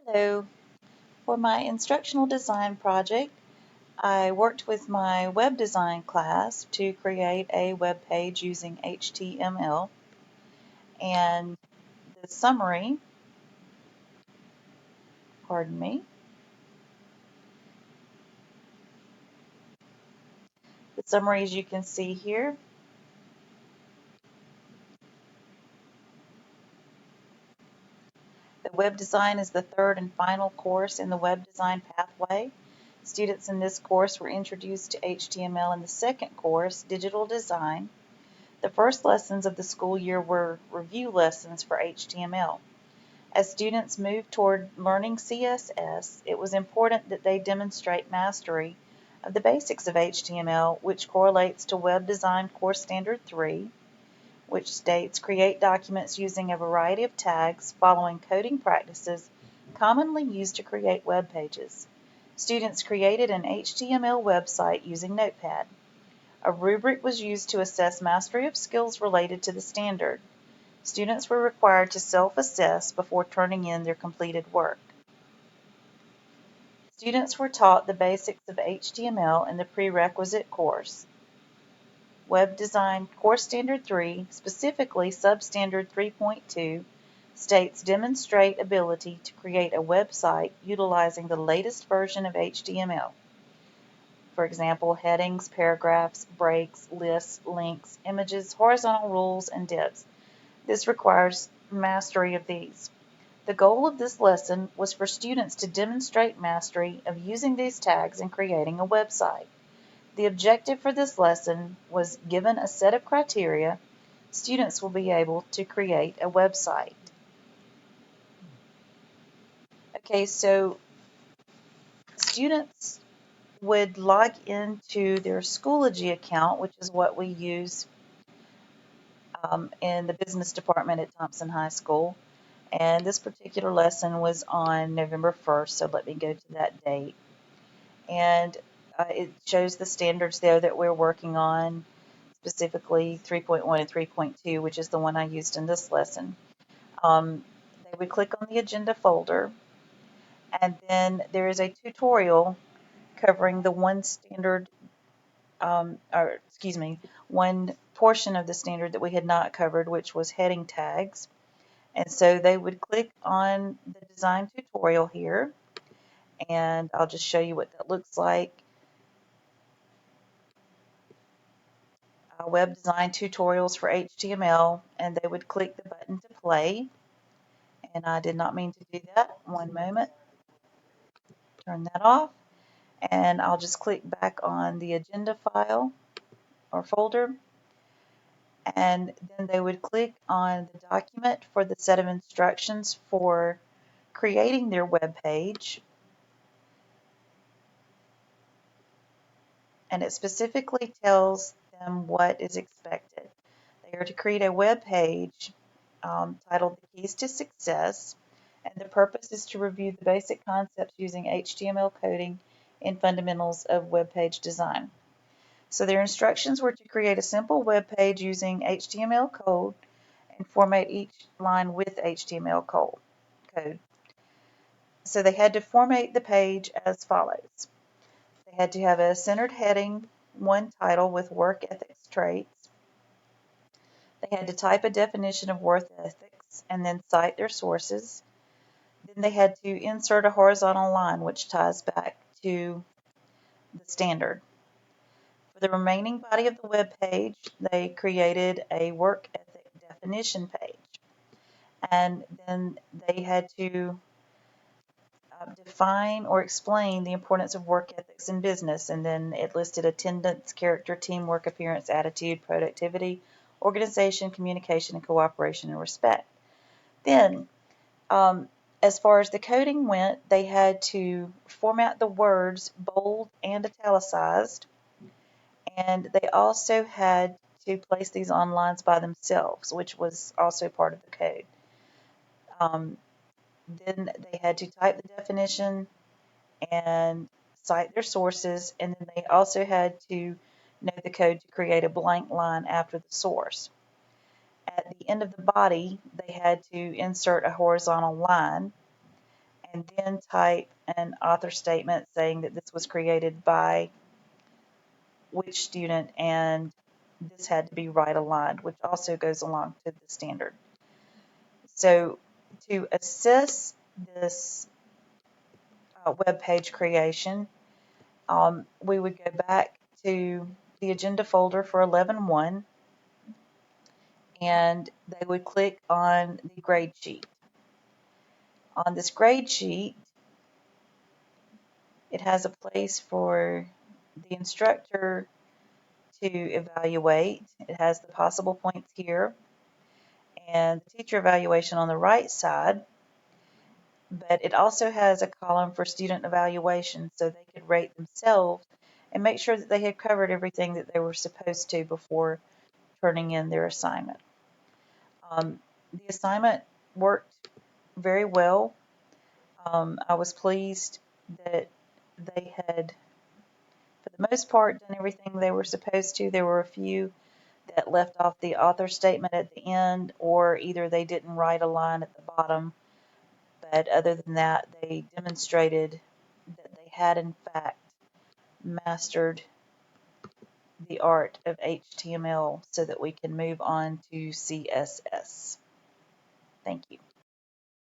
Hello. For my instructional design project, I worked with my web design class to create a web page using HTML. And the summary, pardon me, the summary as you can see here. The web design is the third and final course in the web design pathway. Students in this course were introduced to HTML in the second course, digital design. The first lessons of the school year were review lessons for HTML. As students moved toward learning CSS, it was important that they demonstrate mastery of the basics of HTML, which correlates to Web Design Course Standard 3, which states create documents using a variety of tags following coding practices commonly used to create web pages. Students created an HTML website using Notepad. A rubric was used to assess mastery of skills related to the standard. Students were required to self-assess before turning in their completed work. Students were taught the basics of HTML in the prerequisite course. Web Design Course Standard 3, specifically Substandard 3.2, states demonstrate ability to create a website utilizing the latest version of HTML. For example, headings, paragraphs, breaks, lists, links, images, horizontal rules, and divs. This requires mastery of these. The goal of this lesson was for students to demonstrate mastery of using these tags and creating a website. The objective for this lesson was given a set of criteria, students will be able to create a website. Okay, so students would log into their Schoology account, which is what we use in the business department at Thompson High School. And this particular lesson was on November 1st, so let me go to that date. And it shows the standards there that we're working on, specifically 3.1 and 3.2, which is the one I used in this lesson. They would click on the agenda folder, and then there is a tutorial covering the one standard, or excuse me, one portion of the standard that we had not covered, which was heading tags. And so they would click on the design tutorial here, and I'll just show you what that looks like. Web design tutorials for HTML, and they would click the button to play. And I did not mean to do that. One moment. Turn that off. And I'll just click back on the agenda file or folder. And then they would click on the document for the set of instructions for creating their web page. And it specifically tells them what is expected. They are to create a web page titled The Keys to Success, and the purpose is to review the basic concepts using HTML coding and fundamentals of web page design. So their instructions were to create a simple web page using HTML code and format each line with HTML code. So they had to format the page as follows. They had to have a centered heading, one title with work ethics traits. They had to type a definition of work ethics and then cite their sources. Then they had to insert a horizontal line which ties back to the standard. For the remaining body of the web page, they created a work ethic definition page. And then they had to define or explain the importance of work ethics in business. And then it listed attendance, character, teamwork, appearance, attitude, productivity, organization, communication, and cooperation and respect. Then, as far as the coding went, they had to format the words bold and italicized, and they also had to place these on lines by themselves, which was also part of the code. Um, then they had to type the definition and cite their sources, and then they also had to know the code to create a blank line after the source. At the end of the body, they had to insert a horizontal line, and then type an author statement saying that this was created by which student, and this had to be right aligned, which also goes along to the standard. So to assess this web page creation, we would go back to the agenda folder for 11.1, and they would click on the grade sheet. On this grade sheet, it has a place for the instructor to evaluate. It has the possible points here and the teacher evaluation on the right side, but it also has a column for student evaluation so they could rate themselves and make sure that they had covered everything that they were supposed to before turning in their assignment. The assignment worked very well. I was pleased that they had, for the most part, done everything they were supposed to. There were a few that left off the author statement at the end, or either they didn't write a line at the bottom. But other than that, they demonstrated that they had, in fact, mastered the art of HTML so that we can move on to CSS. Thank you.